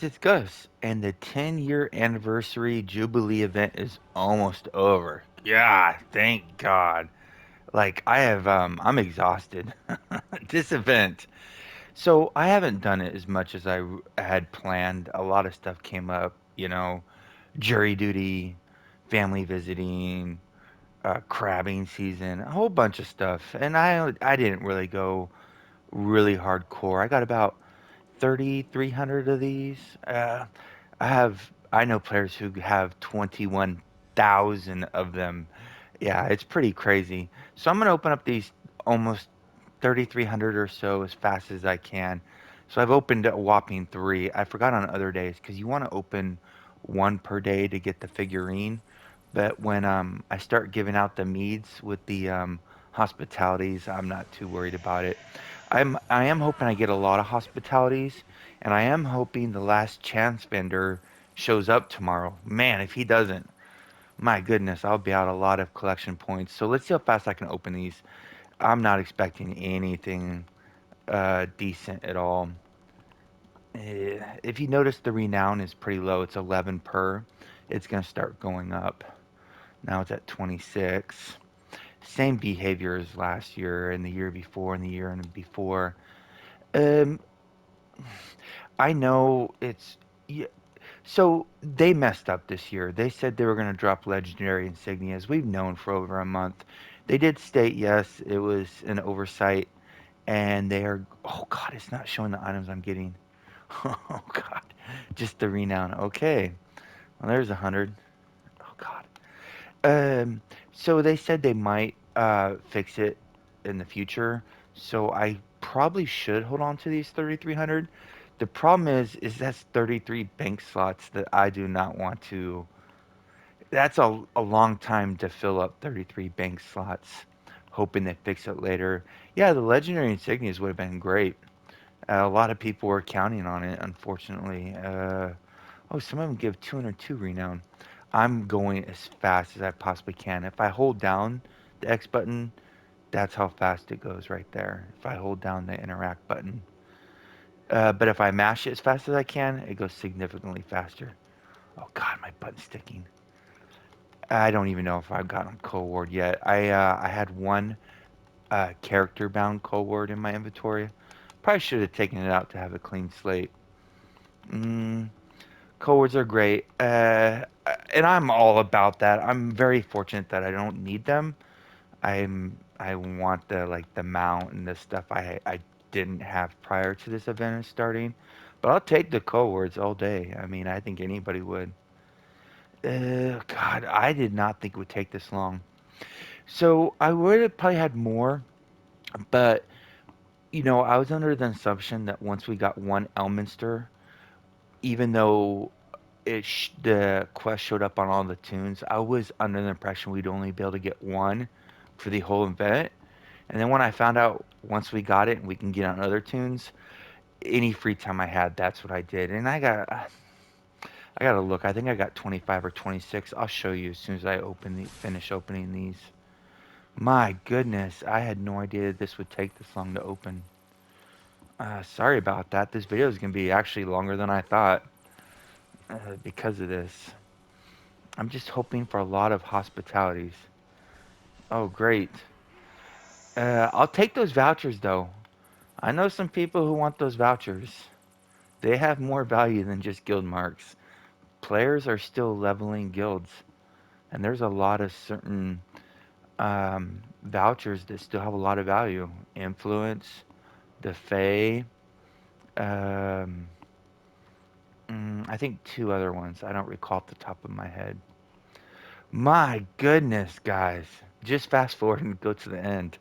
It's Gus, and the 10-year anniversary Jubilee event is almost over. Yeah, thank God. Like I'm exhausted. This event. So I haven't done it as much as had planned. A lot of stuff came up, jury duty, family visiting, crabbing season, a whole bunch of stuff. And I didn't really go really hardcore. I got about 3,300 of these. I know players who have 21,000 of them. Yeah, it's pretty crazy. So I'm gonna open up these almost 3,300 or so as fast as I can. So I've opened a whopping three. I forgot on other days because you want to open one per day to get the figurine. But when I start giving out the meads with the hospitalities, I'm not too worried about it. I am hoping I get a lot of hospitalities, and I am hoping the last chance vendor shows up tomorrow. Man, if he doesn't, my goodness, I'll be out a lot of collection points. So let's see how fast I can open these. I'm not expecting anything decent at all. If you notice, the renown is pretty low. It's 11 per. It's going to start going up. Now it's at 26. Same behavior as last year and the year before and the year and before. Um, I know it's yeah, so they messed up this year. They said they were going to drop legendary insignias. We've known for over a month. They did state yes, it was an oversight, and they are. Oh God, it's not showing the items I'm getting. Oh God, just the renown. Okay, well there's 100. Oh God. Um, so they said they might fix it in the future. So I probably should hold on to these 3,300. The problem is that's 33 bank slots that I do not want to. That's a long time to fill up 33 bank slots, hoping they fix it later. Yeah, the legendary insignias would have been great. A lot of people were counting on it, unfortunately. Oh, some of them give 202 renown. I'm going as fast as I possibly can. If I hold down the X button, that's how fast it goes right there. If I hold down the interact button. But if I mash it as fast as I can, it goes significantly faster. Oh God, my button's sticking. I don't even know if I've gotten Cohort yet. I had one character bound Cohort in my inventory. Probably should have taken it out to have a clean slate. Mm, Cohorts are great, and I'm all about that. I'm very fortunate that I don't need them. I want the mount and the stuff I didn't have prior to this event starting, but I'll take the cohorts all day. I mean, I think anybody would. God, I did not think it would take this long. So I would have probably had more, but I was under the assumption that once we got one Elminster, even though the quest showed up on all the tunes, I was under the impression we'd only be able to get one for the whole event. And then when I found out once we got it and we can get on other tunes, any free time I had, that's what I did. And I got to look. I think I got 25 or 26. I'll show you as soon as I finish opening these. My goodness, I had no idea this would take this long to open. Sorry about that. This video is going to be actually longer than I thought because of this. I'm just hoping for a lot of hospitalities. Oh, great. I'll take those vouchers though. I know some people who want those vouchers. They have more value than just guild marks. Players are still leveling guilds, and there's a lot of certain vouchers that still have a lot of value. Influence, the Fae, um, I think two other ones. I don't recall off the top of my head. My goodness, guys. Just fast forward and go to the end.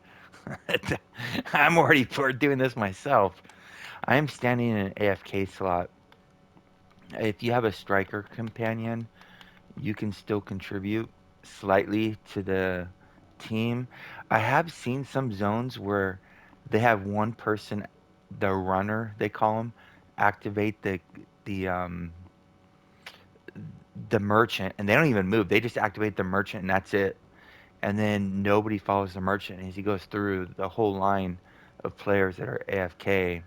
I'm already bored doing this myself. I am standing in an AFK slot. If you have a striker companion, you can still contribute slightly to the team. I have seen some zones where they have one person, the runner they call him, activate the the merchant, and they don't even move. They just activate the merchant, and that's it. And then nobody follows the merchant as he goes through the whole line of players that are AFK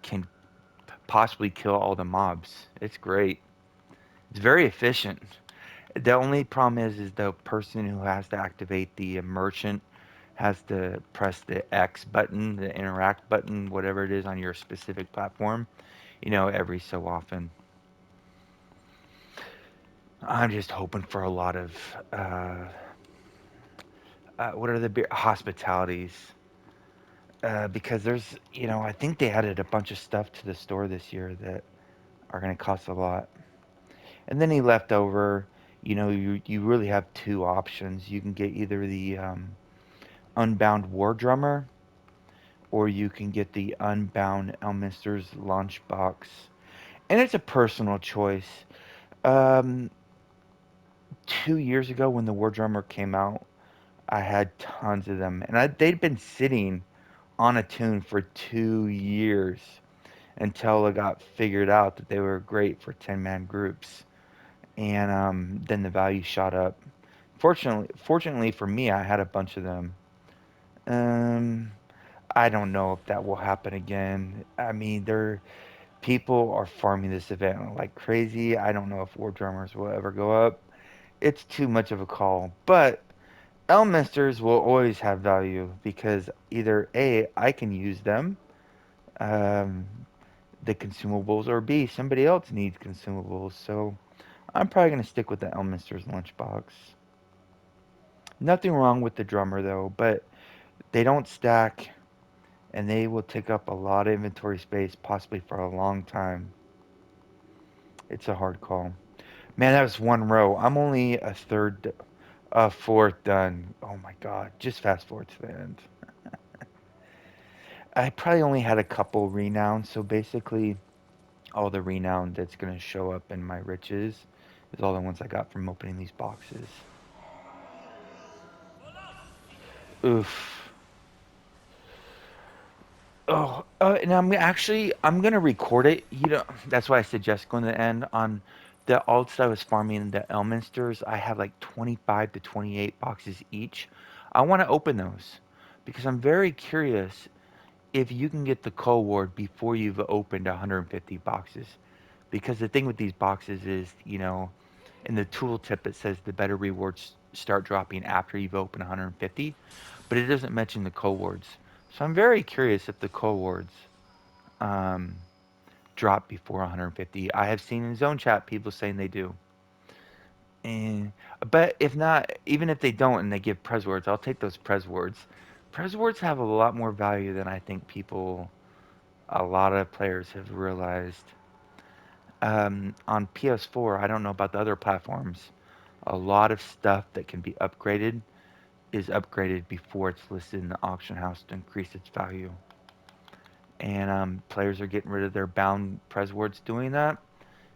can possibly kill all the mobs. It's great. It's very efficient. The only problem is the person who has to activate the merchant has to press the X button, the interact button, whatever it is on your specific platform, every so often. I'm just hoping for a lot of what are the hospitalities? Because I think they added a bunch of stuff to the store this year that are going to cost a lot. And then he left over. You really have two options. You can get either the Unbound War Drummer, or you can get the Unbound Elminster's launch box. And it's a personal choice. Um, 2 years ago, when the War Drummer came out, I had tons of them, and they'd been sitting on a tune for 2 years until it got figured out that they were great for 10-man groups, and then the value shot up. Fortunately for me, I had a bunch of them. Um, I don't know if that will happen again. I mean, people are farming this event like crazy. I don't know if war drummers will ever go up. It's too much of a call, but Elminsters will always have value because either A, I can use them, um, the consumables, or B, somebody else needs consumables. So I'm probably going to stick with the Elminster's lunchbox. Nothing wrong with the drummer though, but they don't stack and they will take up a lot of inventory space, possibly for a long time. It's a hard call. Man, that was one row. I'm only a fourth done. Oh my god. Just fast forward to the end. I probably only had a couple renown, so basically all the renown that's going to show up in my riches is all the ones I got from opening these boxes. Oof. Oh, and I'm gonna record it. That's why I suggest going to the end on the alts I was farming in the Elminsters. I have like 25 to 28 boxes each. I want to open those because I'm very curious if you can get the Cohort before you've opened 150 boxes. Because the thing with these boxes is, in the tooltip it says the better rewards start dropping after you've opened 150, but it doesn't mention the cohorts. So I'm very curious if the cohorts um, drop before 150. I have seen in zone chat people saying they do. And but if not, even if they don't and they give pres words, I'll take those pres words. Pres words have a lot more value than I think a lot of players have realized. On PS4, I don't know about the other platforms. A lot of stuff that can be upgraded is upgraded before it's listed in the auction house to increase its value. And players are getting rid of their bound pres words doing that,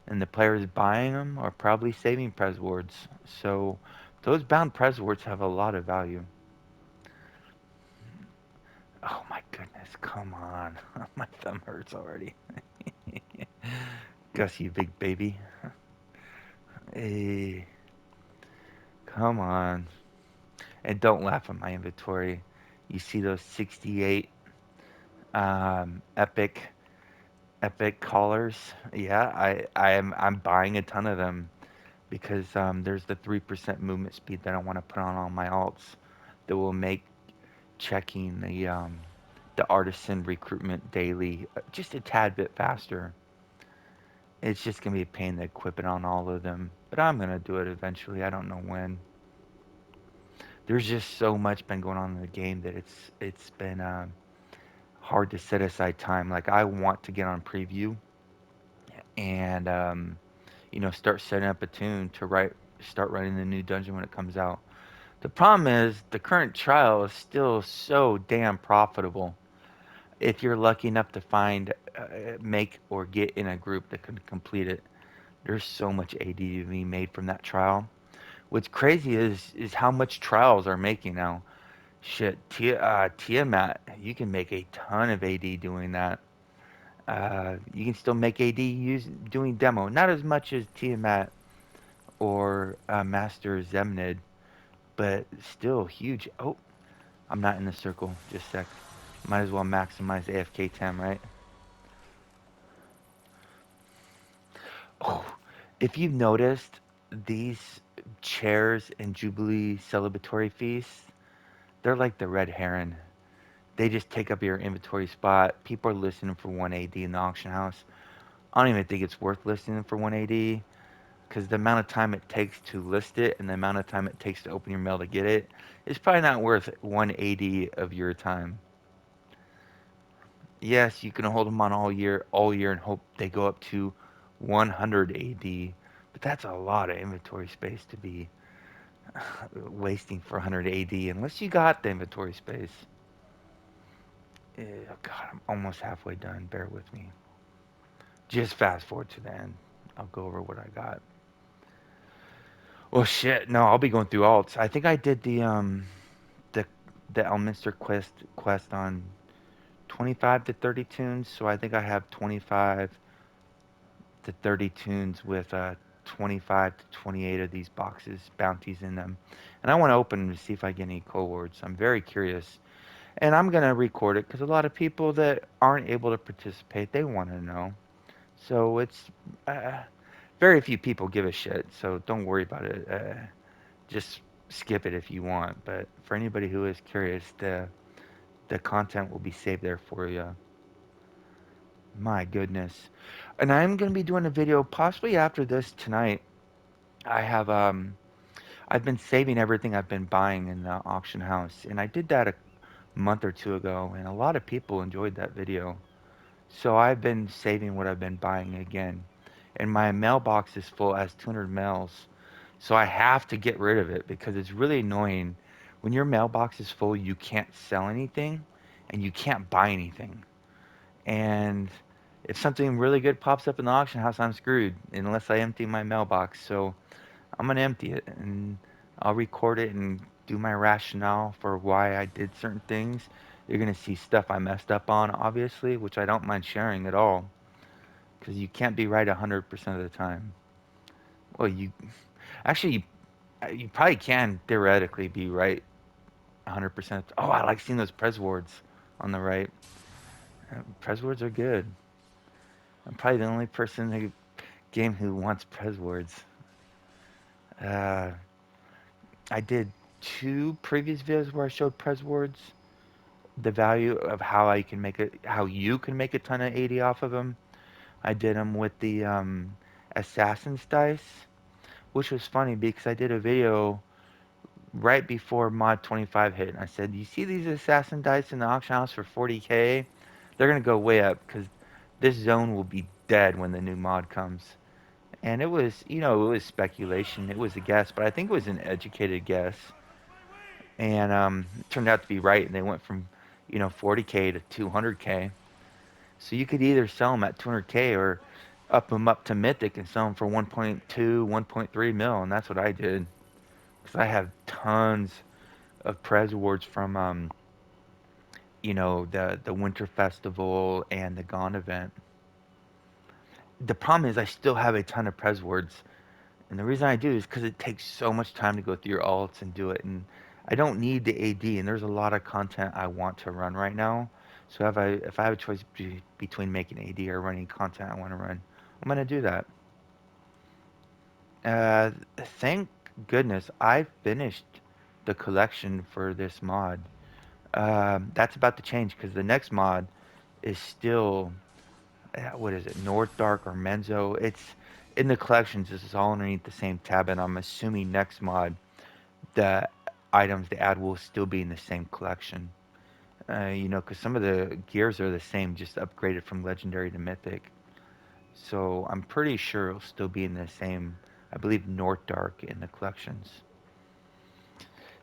and the players buying them are probably saving pres words. So those bound pres words have a lot of value. Oh my goodness, come on. My thumb hurts already. Gus, you big baby. Hey, come on. And don't laugh at my inventory. You see those 68 epic collars? Yeah, I'm buying a ton of them because there's the 3% movement speed that I want to put on all my alts that will make checking the artisan recruitment daily just a tad bit faster. It's just gonna be a pain to equip it on all of them, but I'm gonna do it eventually. I don't know when. There's just so much been going on in the game that it's been hard to set aside time. Like I want to get on preview and start setting up a tune to start writing the new dungeon when it comes out. The problem is the current trial is still so damn profitable. If you're lucky enough to find, make or get in a group that can complete it, there's so much AD to be made from that trial. What's crazy is how much trials are making now. Shit, Tiamat, you can make a ton of AD doing that. You can still make AD doing demo, not as much as Tiamat or Master Zemnid, but still huge. Oh, I'm not in the circle. Just a sec. Might as well maximize AFK time, right? If you've noticed, these chairs in Jubilee celebratory feasts, they're like the red heron. They just take up your inventory spot. People are listening for 1 AD in the auction house. I don't even think it's worth listening for 1 AD because the amount of time it takes to list it and the amount of time it takes to open your mail to get it is probably not worth 1 AD of your time. Yes, you can hold them on all year, and hope they go up to 100 AD, but that's a lot of inventory space to be wasting for 100 AD unless you got the inventory space. God, I'm almost halfway done. Bear with me. Just fast forward to the end. I'll go over what I got. Well, shit. No, I'll be going through alts. I think I did the the Elminster quest on 25 to 30 tunes. So I think I have 25 to 30 tunes with 25 to 28 of these boxes bounties in them, and I want to open them to see if I get any cohorts. I'm very curious, and I'm gonna record it because a lot of people that aren't able to participate they want to know. So it's uh, very few people give a shit. So don't worry about it. Just skip it if you want. But for anybody who is curious, the content will be saved there for you. My goodness. And I'm going to be doing a video possibly after this tonight. I have I've been saving everything I've been buying in the auction house, and I did that a month or two ago, and a lot of people enjoyed that video. So I've been saving what I've been buying again. And my mailbox is full as 200 mails. So I have to get rid of it because it's really annoying. When your mailbox is full, you can't sell anything and you can't buy anything. And if something really good pops up in the auction house, I'm screwed unless I empty my mailbox. So I'm going to empty it and I'll record it and do my rationale for why I did certain things. You're going to see stuff I messed up on, obviously, which I don't mind sharing at all because you can't be right 100% of the time. Well, you actually, you probably can theoretically be right 100%. Oh, I like seeing those Pres wards on the right. Pres wards are good. I'm probably the only person in the game who wants Pres wards. Uh, I did two previous videos where I showed Pres wards, the value of how I can make it, how you can make a ton of 80 off of them. I did them with the Assassin's dice, which was funny because I did a video right before Mod 25 hit. And I said, "You see these Assassin dice in the auction house for 40K? They're gonna go way up because this zone will be dead when the new mod comes." And it was, it was speculation. It was a guess, but I think it was an educated guess. And it turned out to be right. And they went from, 40K to 200K. So you could either sell them at 200K or up them up to Mythic and sell them for 1.2, 1.3 mil. And that's what I did because I have tons of Prez awards from the Winter Festival and the Gone event. The problem is I still have a ton of Prez awards, and the reason I do is because it takes so much time to go through your alts and do it, and I don't need the AD. And there's a lot of content I want to run right now. So if I have a choice between making AD or running content I want to run, I'm gonna do that. Thank goodness I finished the collection for this mod. That's about to change because the next mod is still what is it, North Dark or Menzo? It's in the collections. This is all underneath the same tab, and I'm assuming next mod the items they add will still be in the same collection. Because some of the gears are the same, just upgraded from legendary to mythic. So I'm pretty sure it'll still be in the same. I believe North Dark in the collections.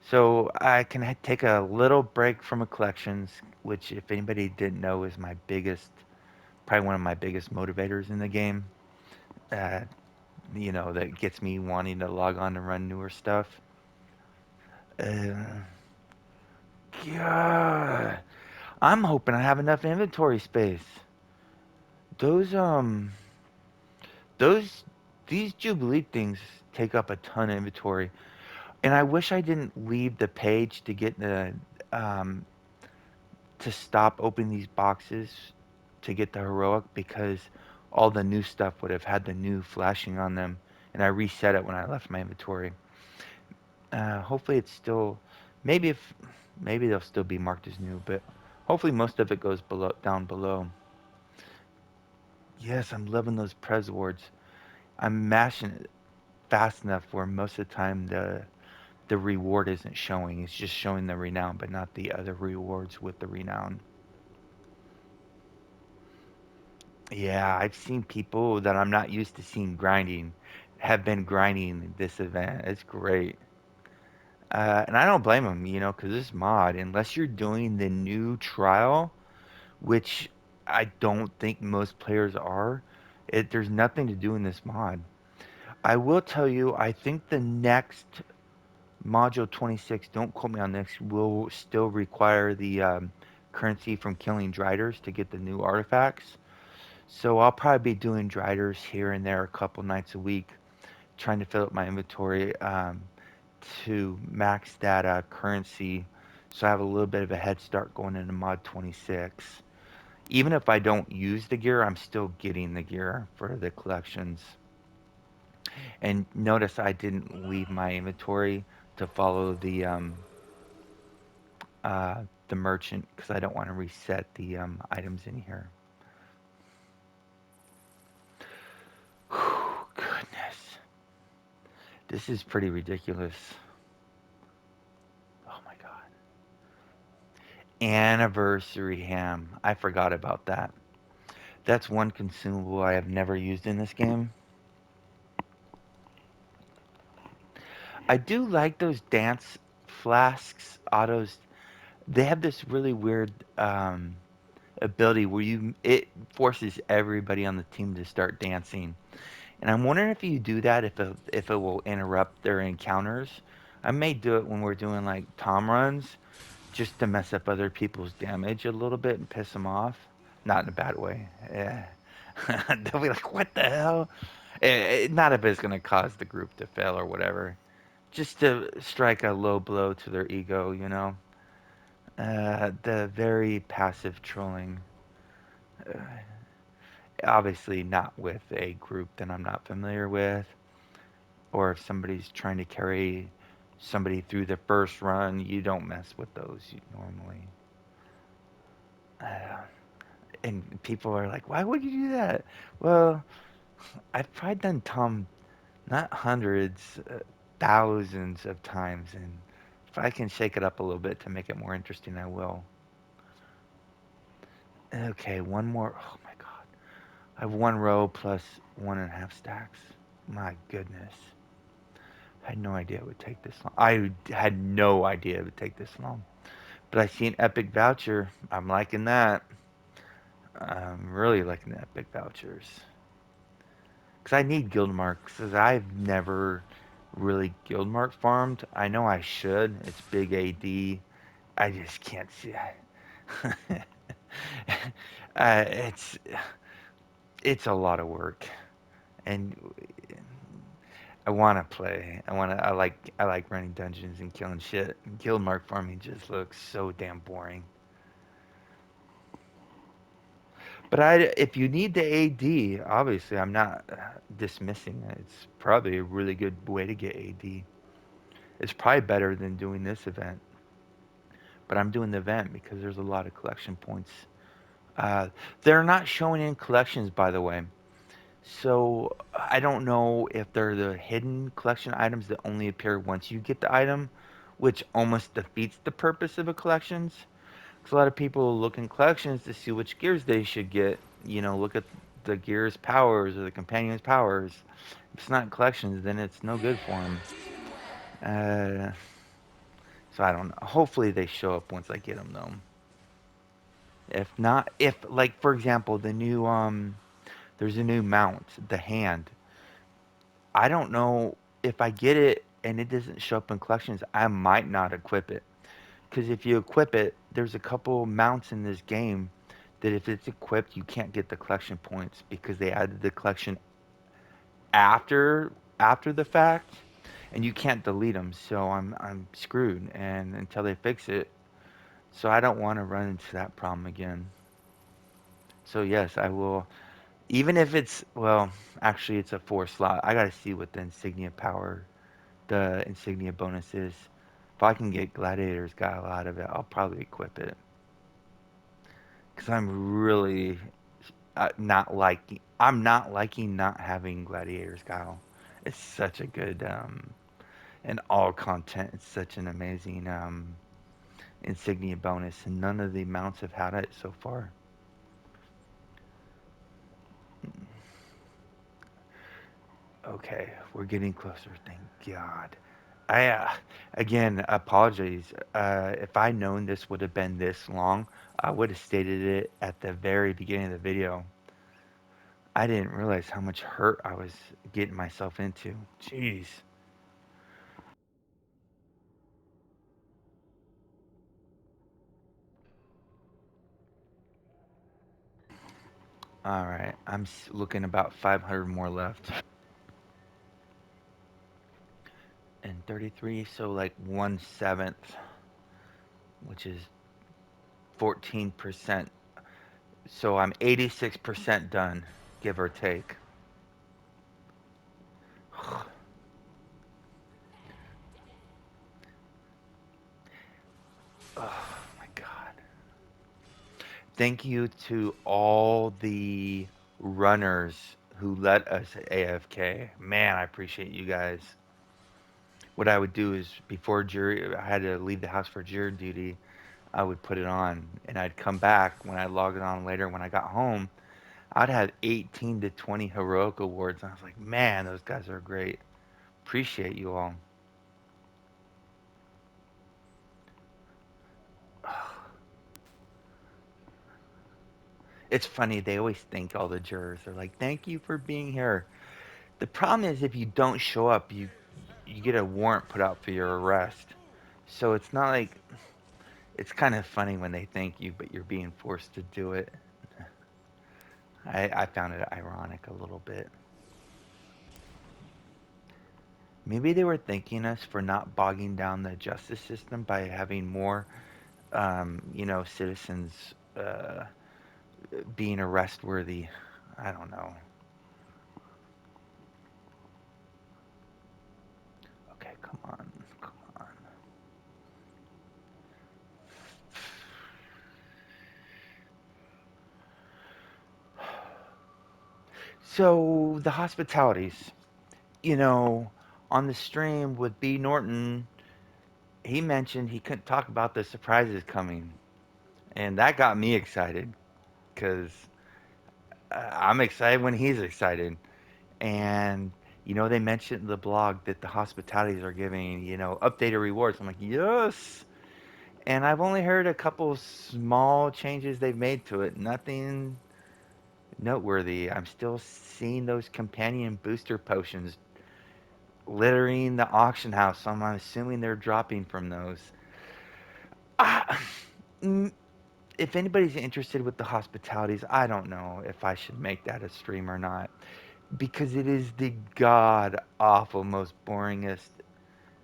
So I can take a little break from the collections, which, if anybody didn't know, is my biggest, probably one of my biggest motivators in the game. Uh, that gets me wanting to log on to run newer stuff. Uh, God, I'm hoping I have enough inventory space. Those those these Jubilee things take up a ton of inventory, and I wish I didn't leave the page to get the um to stop opening these boxes to get the heroic because all the new stuff would have had the new flashing on them, and I reset it when I left my inventory. Hopefully it's still, maybe if, maybe they'll still be marked as new, but hopefully most of it goes below, down below. Yes, I'm loving those Prez wards. I'm mashing it fast enough where most of the time the reward isn't showing. It's just showing the renown, but not the other rewards with the renown. Yeah, I've seen people that I'm not used to seeing grinding have been grinding this event. It's great. And I don't blame them, because this mod, unless you're doing the new trial, which I don't think most players are, there's nothing to do in this mod. I will tell you, I think the next module 26, don't quote me on this, will still require the currency from killing driders to get the new artifacts. So I'll probably be doing driders here and there a couple nights a week, trying to fill up my inventory to max that currency, so I have a little bit of a head start going into mod 26. Even if I don't use the gear, I'm still getting the gear for the collections. And notice I didn't leave my inventory to follow the merchant because I don't want to reset the items in here. Whew, goodness. This is pretty ridiculous. Oh my god. Anniversary ham. I forgot about that. That's one consumable I have never used in this game. I do like those dance flasks autos. They have this really weird ability where it forces everybody on the team to start dancing. And I'm wondering if you do that, if it will interrupt their encounters. I may do it when we're doing like tom runs, just to mess up other people's damage a little bit and piss them off. Not in a bad way. Yeah. They'll be like, "What the hell?" Not if it's gonna cause the group to fail or whatever. Just to strike a low blow to their ego. The very passive trolling. Uh, Obviously, not with a group that I'm not familiar with, or if somebody's trying to carry somebody through the first run, you don't mess with those normally. Uh, and people are like, "Why would you do that?" Well, I've probably done Tom not hundreds, thousands of times, and if I can shake it up a little bit to make it more interesting, I will. Okay, one more. Oh my god. I have one row plus 1.5 stacks. My goodness. I had no idea it would take this long. I had no idea it would take this long. But I see an epic voucher. I'm liking that. I'm really liking the epic vouchers. Because I need guild marks. Because I've never really guild mark farmed. I know I should. It's big AD. I just can't see it. It's a lot of work, and I want to play. I like running dungeons and killing shit. Guild mark farming just looks so damn boring. But if you need the AD, obviously I'm not dismissing it. It's probably a really good way to get AD. It's probably better than doing this event. But I'm doing the event because there's a lot of collection points. Uh, they're not showing in collections, by the way. So I don't know if they're the hidden collection items that only appear once you get the item, which almost defeats the purpose of a collections. Because a lot of people look in collections to see which gears they should get. Look at the gear's powers or the companion's powers. If it's not in collections, then it's no good for them. Uh, so I don't know. Hopefully they show up once I get them, though. If not, if like for example, there's a new mount, the hand. I don't know if I get it and it doesn't show up in collections, I might not equip it. Because if you equip it, there's a couple mounts in this game that if it's equipped, you can't get the collection points because they added the collection after the fact, and you can't delete them. So I'm screwed, and until they fix it, so I don't want to run into that problem again. So yes, I will. Even if it's, well, actually it's a 4 slot. I gotta see what the Insignia power, the Insignia bonus is. If I can get Gladiator's Guile out of it, I'll probably equip it. Because I'm really I'm not liking not having Gladiator's Guile. It's such a good, and all content. It's such an amazing Insignia bonus, and none of the mounts have had it so far. Okay, we're getting closer. Thank God. I again apologies. If I known this would have been this long, I would have stated it at the very beginning of the video. I didn't realize how much hurt I was getting myself into. Jeez. All right, I'm looking about 500 more left, and 33, so like 1/7, which is 14%. So I'm 86% done, give or take. Oh my God. Thank you to all the runners who let us AFK. Man, I appreciate you guys. What I would do is before jury, I had to leave the house for jury duty. I would put it on, and I'd come back when I logged it on later. When I got home, I'd have 18 to 20 heroic awards, and I was like, man, those guys are great. Appreciate you all. It's funny, they always thank all the jurors. They're like, thank you for being here. The problem is if you don't show up, you get a warrant put out for your arrest. So it's not like it's kind of funny when they thank you, but you're being forced to do it. I found it ironic a little bit. Maybe they were thanking us for not bogging down the justice system by having more, citizens being arrest worthy. I don't know. Okay, come on, come on. So the hospitalities, you know, on the stream with B Norton, he mentioned he couldn't talk about the surprises coming, and that got me excited because I'm excited when he's excited. And they mentioned in the blog that the hospitalities are giving updated rewards. I'm like, yes. And I've only heard a couple small changes they've made to it. Nothing noteworthy. I'm still seeing those companion booster potions littering the auction house, so I'm assuming they're dropping from those. Ah, mm, if anybody's interested with the hospitalities, I don't know if I should make that a stream or not because it is the god awful most boringest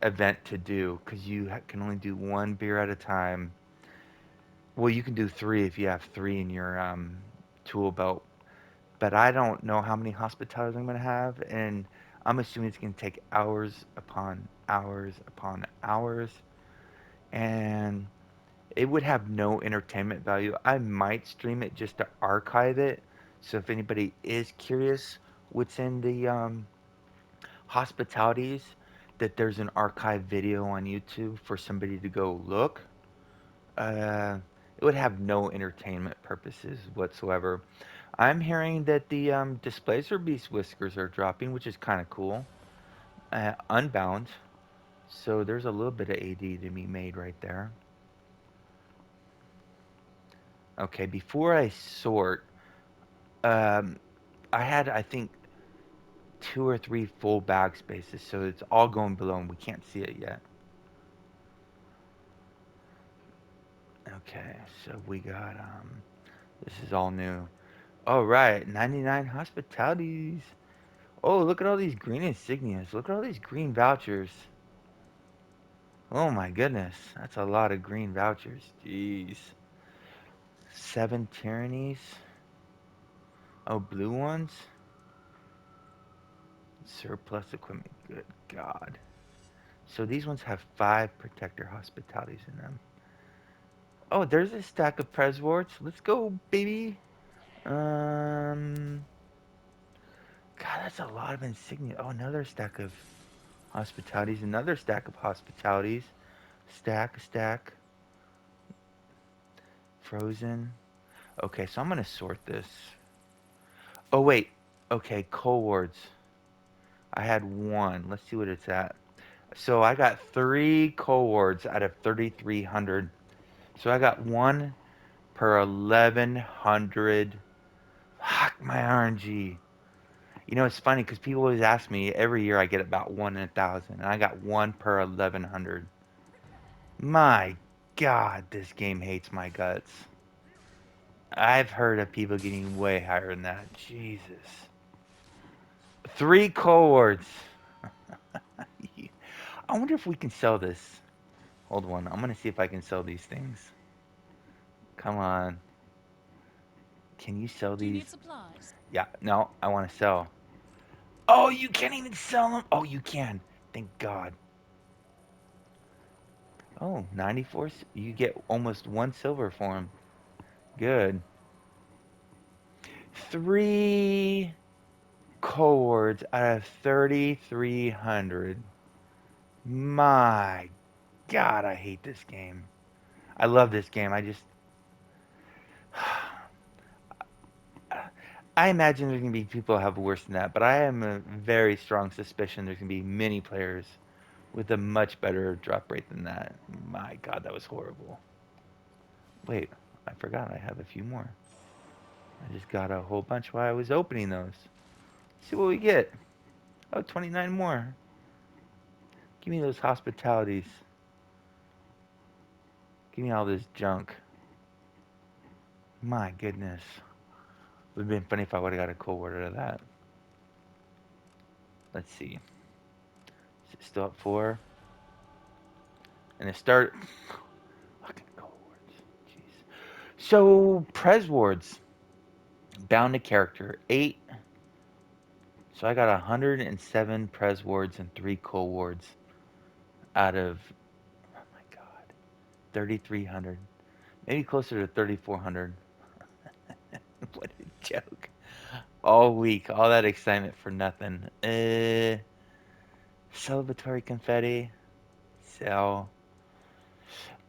event to do because you can only do one beer at a time. Well, you can do three if you have three in your tool belt, but I don't know how many hospitalities I'm going to have, and I'm assuming it's going to take hours upon hours upon hours, and it would have no entertainment value. I might stream it just to archive it. So if anybody is curious what's in the hospitalities, that there's an archive video on YouTube for somebody to go look. Uh, it would have no entertainment purposes whatsoever. I'm hearing that the Displacer Beast whiskers are dropping, which is kind of cool. Unbound. So there's a little bit of AD to be made right there. Okay, before I sort, um, I had, I think, two or three full bag spaces, so it's all going below and we can't see it yet. Okay, so we got, this is all new. All right, 99 hospitalities. Oh, look at all these green insignias. Look at all these green vouchers. Oh my goodness, that's a lot of green vouchers. Jeez. 7 tyrannies. Oh, blue ones? Surplus equipment. Good God. So these ones have 5 protector hospitalities in them. Oh, there's a stack of Preswords. Let's go, baby. Um, God, that's a lot of insignia. Oh, another stack of hospitalities. Another stack of hospitalities. Stack. Frozen. Okay, so I'm gonna sort this. Oh wait. Okay, cohorts. I had one. Let's see what it's at. So I got 3 cohorts out of 3,300. So I got one per 1,100. Fuck my RNG. You know, it's funny because people always ask me every year I get about 1 in 1,000, and I got one per 1,100. My God, this game hates my guts. I've heard of people getting way higher than that. Jesus. 3 cohorts. I wonder if we can sell this. Hold on. I'm going to see if I can sell these things. Come on. Can you sell Do you these? need supplies? Yeah, no, I want to sell. Oh, you can't even sell them? Oh, you can. Thank God. Oh, 94. You get almost 1 silver for them. Good. 3 cohorts out of 3,300. My God, I hate this game. I love this game. I imagine there's going to be people who have worse than that, but I am a very strong suspicion there's going to be many players with a much better drop rate than that. My God, that was horrible. Wait, I forgot I have a few more. I just got a whole bunch while I was opening those. See what we get. Oh, 29 more. Give me those hospitalities. Give me all this junk. My goodness. It would have been funny if I would have got a cohort out of that. Let's see. Is it still at 4? And it start. Fucking cohorts. Jeez. So, Pres wards. Bound to character. 8. So I got 107 Pres wards and 3 cohorts out of, oh my God, 3,300. Maybe closer to 3,400. What a joke. All week, all that excitement for nothing. Celebratory confetti. Sell.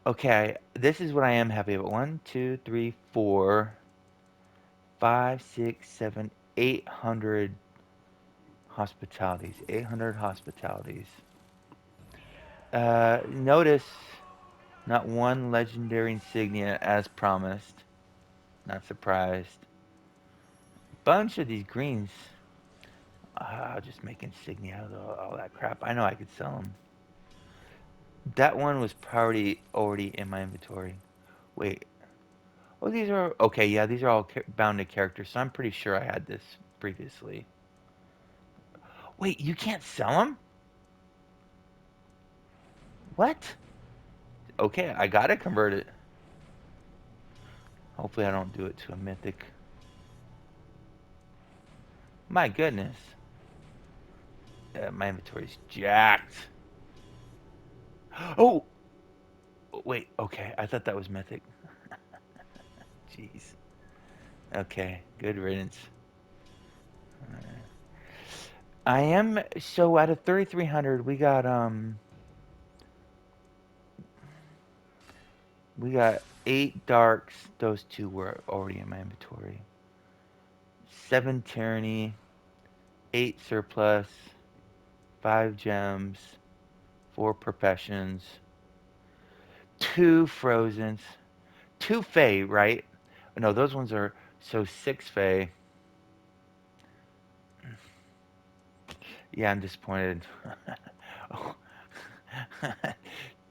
Okay, this is what I am happy about. 1, 2, 3, 4, 5, 6, 7, 800 hospitalities. 800 hospitalities. Notice not one legendary insignia as promised. Not surprised. Bunch of these greens. I'll just make insignia out of all that crap. I know I could sell them. That one was probably already in my inventory. Wait. Oh, these are... Okay, yeah, these are all bound to characters, so I'm pretty sure I had this previously. Wait, you can't sell them? What? Okay, I gotta convert it. Hopefully I don't do it to a mythic. My goodness. My inventory's jacked. Oh! Wait, okay. I thought that was mythic. Jeez. Okay, good riddance. I am so out of 3,300, we got 8 darks. Those 2 were already in my inventory. 7 tyranny, 8 surplus, 5 gems, 4 professions, 2 frozens, 2 fey, right? No, those ones are so 6 fey. Yeah, I'm disappointed.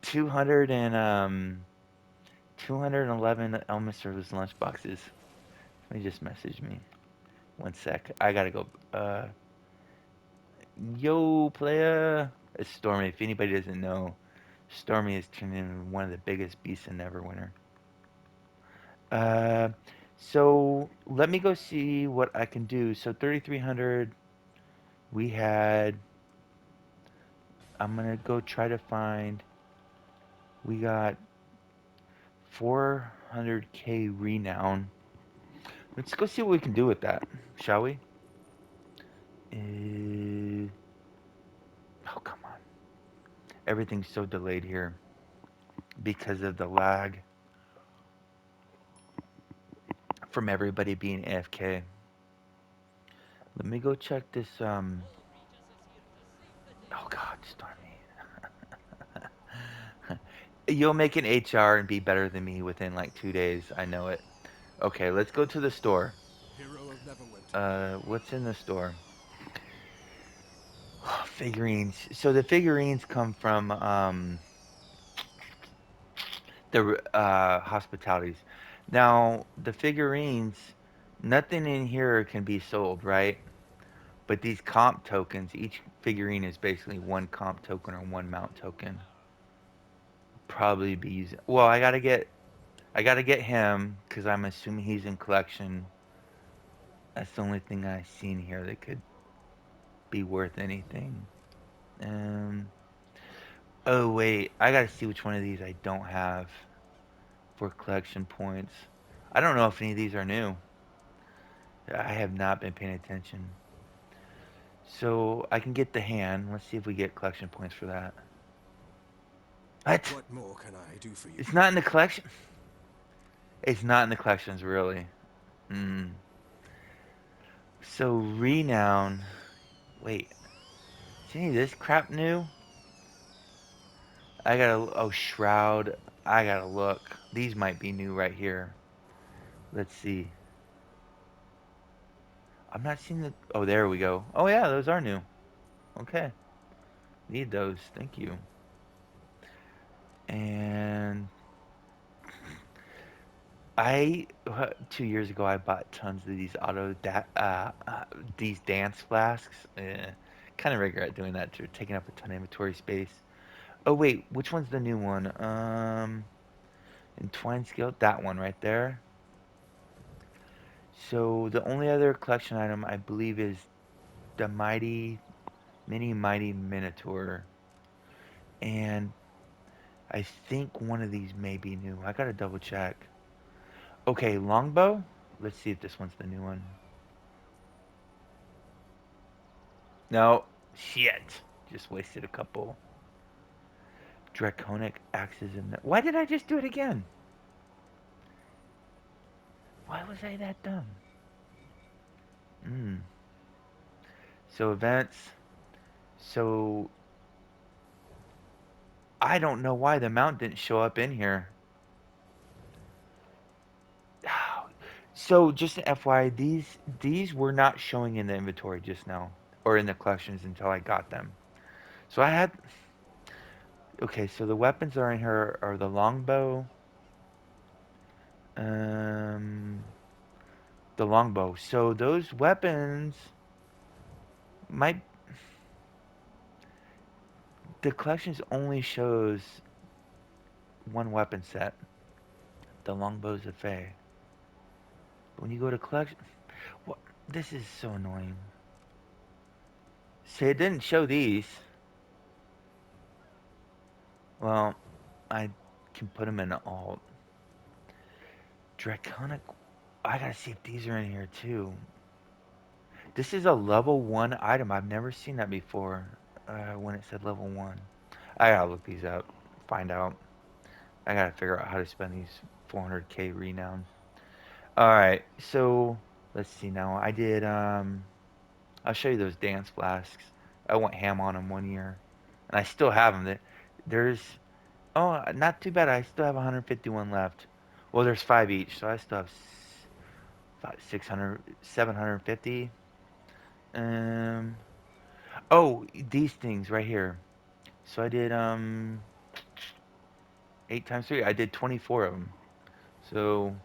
200 and 211 Elmer Service lunchboxes. Let me just message me. One sec. I gotta go. Yo, playa. It's Stormy. If anybody doesn't know, Stormy is turning into one of the biggest beasts in Neverwinter. Uh, So let me go see what I can do. So 3,300 we had. I'm gonna go try to find. We got 400k renown. Let's go see what we can do with that, shall we? Uh, oh come on! Everything's so delayed here because of the lag from everybody being AFK. Let me go check this. Oh God, Stormy. You'll make an HR and be better than me within like 2 days. I know it. Okay, let's go to the store. Hero of Neverwinter. What's in the store? Figurines. So the figurines come from the hospitalities. Now the figurines, nothing in here can be sold, right? But these comp tokens, each figurine is basically one comp token or one mount token. Probably be using. Well, I gotta get him because I'm assuming he's in collection. That's the only thing I've seen here that could be worth anything. Um. Oh wait, I gotta see which one of these I don't have for collection points. I don't know if any of these are new. I have not been paying attention. So I can get the hand. Let's see if we get collection points for that. What? What more can I do for you? It's not in the collection. It's not in the collections really. Hmm. So renown. Wait, is any of this crap new? I gotta. Oh, shroud. I gotta look. These might be new right here. Let's see. I'm not seeing the. Oh, there we go. Oh yeah, those are new. Okay, need those. Thank you. And I 2 years ago I bought tons of these these dance flasks. Kind of regret doing that. Too, taking up a ton of inventory space. Oh wait, which one's the new one? Entwined scale. That one right there. So the only other collection item I believe is the mighty minotaur, and I think one of these may be new. I gotta double check. Okay, longbow. Let's see if this one's the new one. No, shit. Just wasted a couple. Draconic axes in there. Why did I just do it again? Why was I that dumb? Hmm. So events. So I don't know why the mount didn't show up in here. So just an FYI, these were not showing in the inventory just now, or in the collections until I got them. So I had. Okay, so the weapons are in here are the longbow, um, the longbow. So those weapons might. The collections only shows one weapon set, the longbows of Fae. But when you go to collection, what? This is so annoying. See, it didn't show these. Well, I can put them in alt. Draconic. I gotta see if these are in here too. This is a level 1 item. I've never seen that before when it said level 1. I gotta look these up. Find out. I gotta figure out how to spend these 400k renown. Alright, so let's see now. I did, I'll show you those dance flasks. I went ham on them 1 year. And I still have them. There's, oh, not too bad. I still have 151 left. Well, there's 5 each, so I still have 600, 750. Um, oh, these things right here. So I did 8 times 3. I did 24 of them. So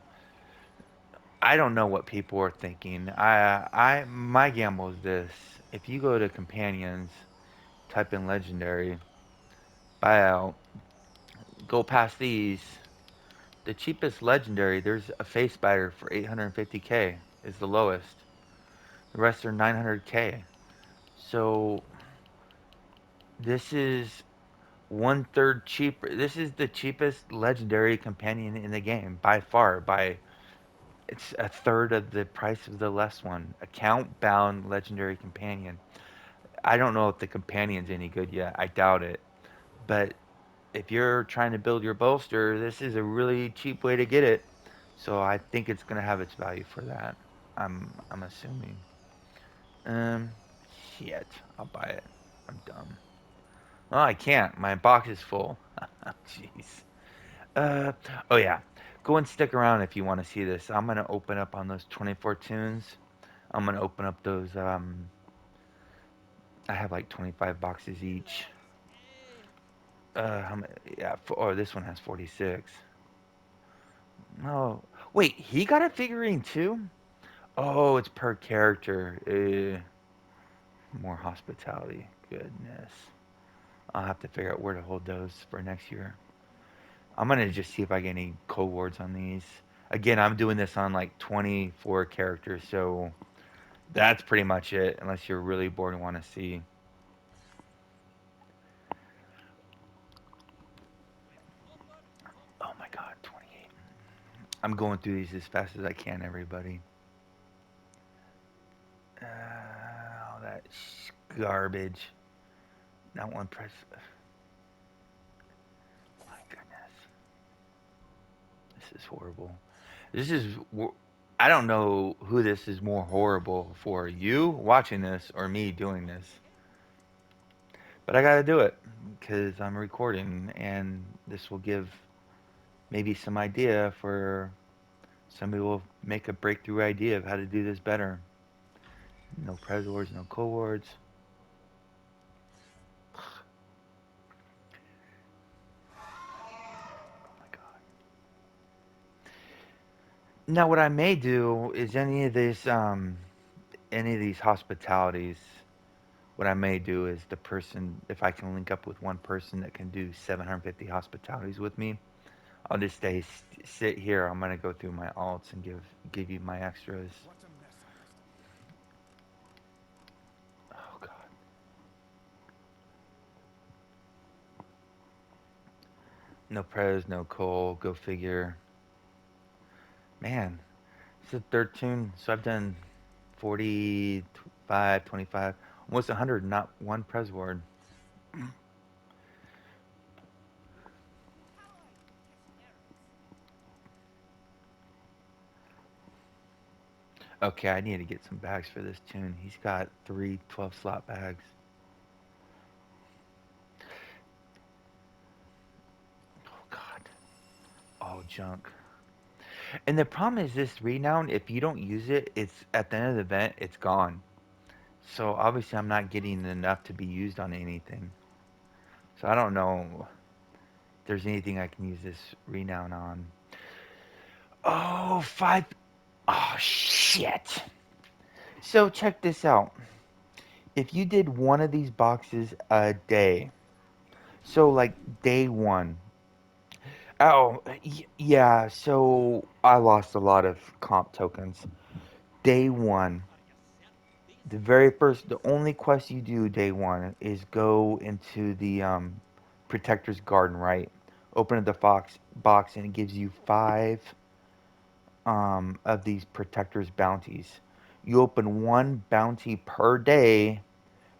I don't know what people are thinking. My gamble is this: if you go to companions, type in legendary, buy out, go past these. The cheapest legendary, there's a face spider for 850k is the lowest. The rest are 900k. So this is one third cheaper. This is the cheapest legendary companion in the game by far. By it's a third of the price of the less one. Account bound legendary companion. I don't know if the companion's any good yet. I doubt it. But if you're trying to build your bolster, this is a really cheap way to get it. So I think it's gonna have its value for that. I'm assuming. Um, shit. I'll buy it. I'm dumb. Oh, I can't. My box is full. Jeez. Uh, oh yeah. Go and stick around if you want to see this. I'm gonna open up on those 24 tunes. I'm gonna open up those. I have like 25 boxes each. How many? Yeah. Oh, this one has 46. Oh, wait. He got a figurine too. Oh, it's per character. More hospitality. Goodness. I'll have to figure out where to hold those for next year. I'm gonna just see if I get any cohorts on these. Again, I'm doing this on like 24 characters, so that's pretty much it. Unless you're really bored and want to see. Oh my god, 28. I'm going through these as fast as I can, everybody. Oh, that garbage. Not one press. My goodness, this is horrible. This is. I don't know who this is more horrible for. You watching this or me doing this. But I gotta do it because I'm recording, and this will give maybe some idea for somebody will make a breakthrough idea of how to do this better. No Prezors, no cohorts. Oh my god. Now what I may do is any of these hospitalities. What I may do is the person, if I can link up with one person that can do 750 hospitalities with me, I'll just sit here. I'm gonna go through my alts and give you my extras. What a mess I must have made. Oh god. No Prez, no Cole. Go figure. Man, it's a third tune. So I've done 45, 25, almost 100, not one Prez ward. Okay, I need to get some bags for this tune. He's got three 12 slot bags. Oh, God. All junk. And the problem is this Renown, if you don't use it, it's at the end of the event, it's gone. So obviously I'm not getting enough to be used on anything. So I don't know if there's anything I can use this Renown on. Oh, five. Oh, shit. So check this out. If you did one of these boxes a day, so like day one. Oh, yeah. So I lost a lot of comp tokens. Day one, the very first, the only quest you do day one is go into the Protector's Garden, right? Open up the box and it gives you five of these Protector's bounties. You open one bounty per day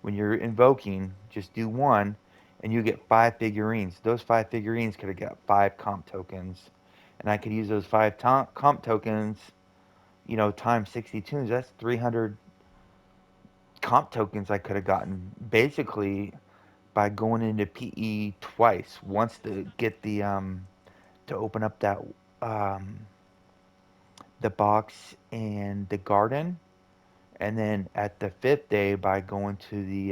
when you're invoking, just do one, and you get five figurines. Those five figurines could have got five comp tokens, and I could use those five comp tokens, times 60 tunes. That's 300 comp tokens I could have gotten basically by going into PE twice. Once to get to open up that um the box in the garden, and then at the fifth day by going to the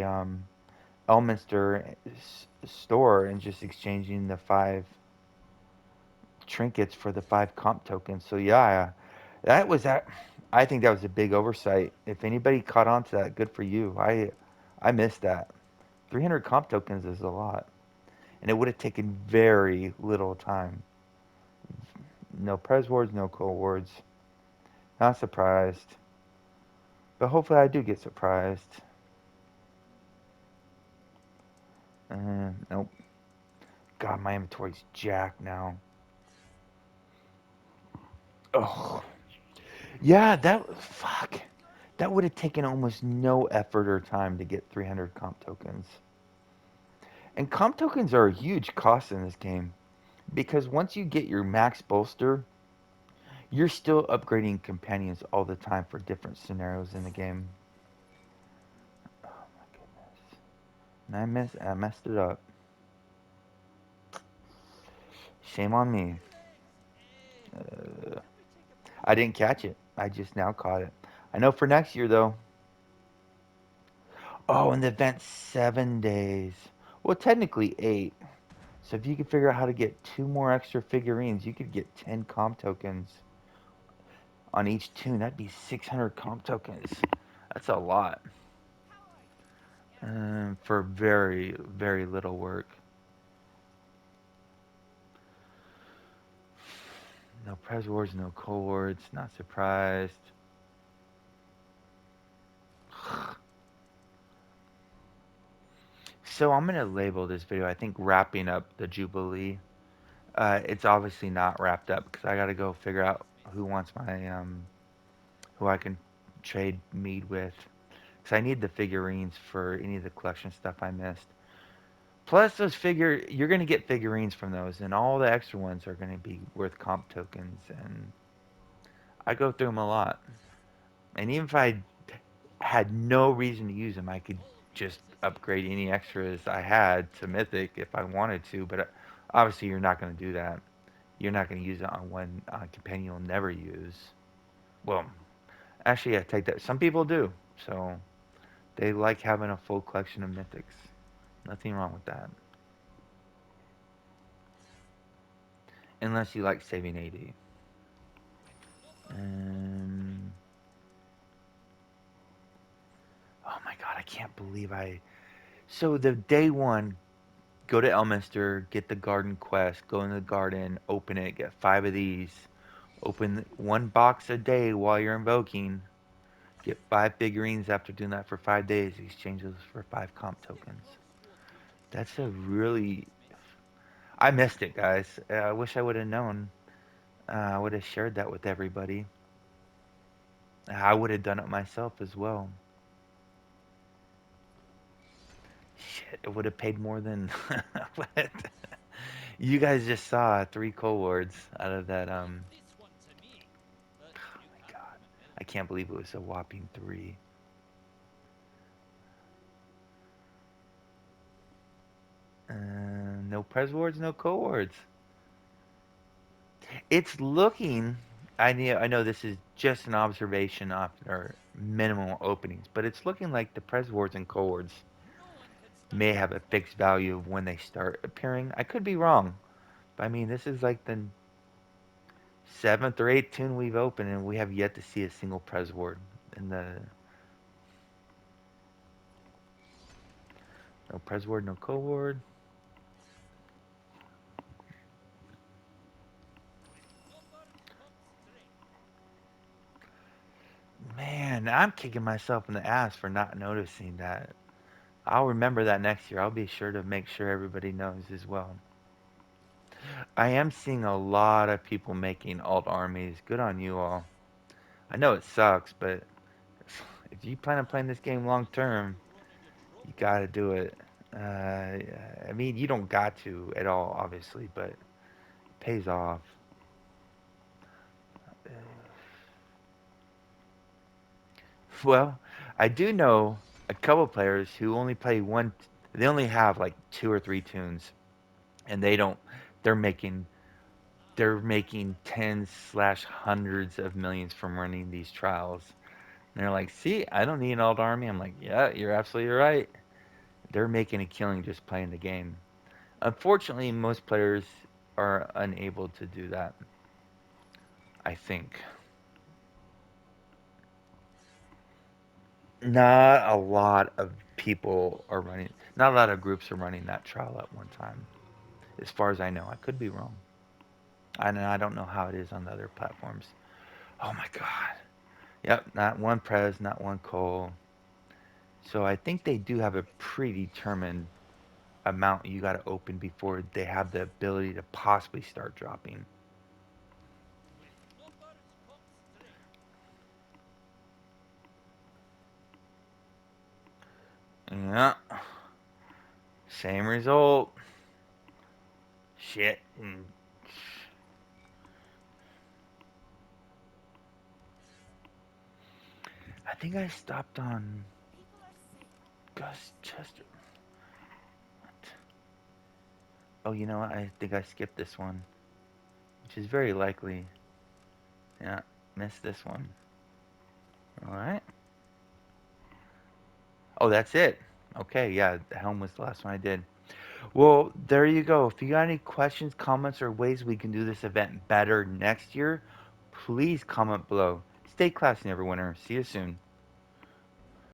Elminster store and just exchanging the five trinkets for the five comp tokens. So yeah, that was that. I think that was a big oversight. If anybody caught on to that, good for you. I missed that. 300 comp tokens is a lot, and it would have taken very little time. No Prez Wards, no Cold Wards. Not surprised. But hopefully I do get surprised. Nope. God, my inventory's jacked now. Oh. Yeah, fuck. That would have taken almost no effort or time to get 300 comp tokens. And comp tokens are a huge cost in this game because once you get your max bolster, you're still upgrading companions all the time for different scenarios in the game. Oh my goodness. And I messed it up. Shame on me. Uh, I didn't catch it. I just now caught it. I know for next year though. Oh, and the event's 7 days. Well, technically 8. So if you could figure out how to get 2 more extra figurines, you could get 10 comp tokens on each tune. That'd be 600 comp tokens. That's a lot. For very, very little work. No Prez Wars, no cohorts. Not surprised. So I'm gonna label this video. I think wrapping up the Jubilee. It's obviously not wrapped up because I gotta go figure out who wants my who I can trade mead with. Because I need the figurines for any of the collection stuff I missed. Plus, you're gonna get figurines from those, and all the extra ones are gonna be worth comp tokens. And I go through them a lot. And even if I had no reason to use them, I could just upgrade any extras I had to Mythic if I wanted to. But obviously, you're not gonna do that. You're not gonna use it on one companion you'll never use. Well, actually, I take that. Some people do. So they like having a full collection of Mythics. Nothing wrong with that. Unless you like saving AD. Um, oh my god, I can't believe I. So the day one, go to Elminster, get the garden quest, go in the garden, open it, get 5 of these. Open 1 box a day while you're invoking. Get 5 figurines after doing that for 5 days. Exchange those for 5 comp tokens. That's a really. I missed it, guys. I wish I would have known. I would have shared that with everybody. I would have done it myself as well. Shit, it would have paid more than what? You guys just saw 3 cohorts out of that. Oh my god, I can't believe it was a whopping 3. No Pres wards, no cohorts. It's looking. I know this is just an observation off or minimal openings, but it's looking like the Pres wards and cohorts may have a fixed value of when they start appearing. I could be wrong, but I mean this is like the 7th or 8th tune we've opened, and we have yet to see a single Pres ward in the no Pres ward, no cohort. Man, I'm kicking myself in the ass for not noticing that. I'll remember that next year. I'll be sure to make sure everybody knows as well. I am seeing a lot of people making alt armies. Good on you all. I know it sucks, but if you plan on playing this game long term, you gotta do it. I mean, you don't got to at all, obviously, but it pays off. Well, I do know a couple players who only play one. They only have like 2 or 3 tunes, and they don't. They're making tens slash hundreds of millions from running these trials. And they're like, "See, I don't need an alt army." I'm like, "Yeah, you're absolutely right." They're making a killing just playing the game. Unfortunately, most players are unable to do that. I think not a lot of people are running. Not a lot of groups are running that trial at one time. As far as I know, I could be wrong. And I don't know how it is on the other platforms. Oh my god. Yep, not one Prez, not one Cole. So I think they do have a predetermined amount you got to open before they have the ability to possibly start dropping. Yeah, same result. Shit. I think I stopped on Gus Chester. What? Oh, you know what? I think I skipped this one, which is very likely. Yeah, missed this one. All right. Oh, that's it. Okay, yeah, the helm was the last one I did. Well, there you go. If you got any questions, comments, or ways we can do this event better next year, please comment below. Stay classy, Neverwinter. See you soon.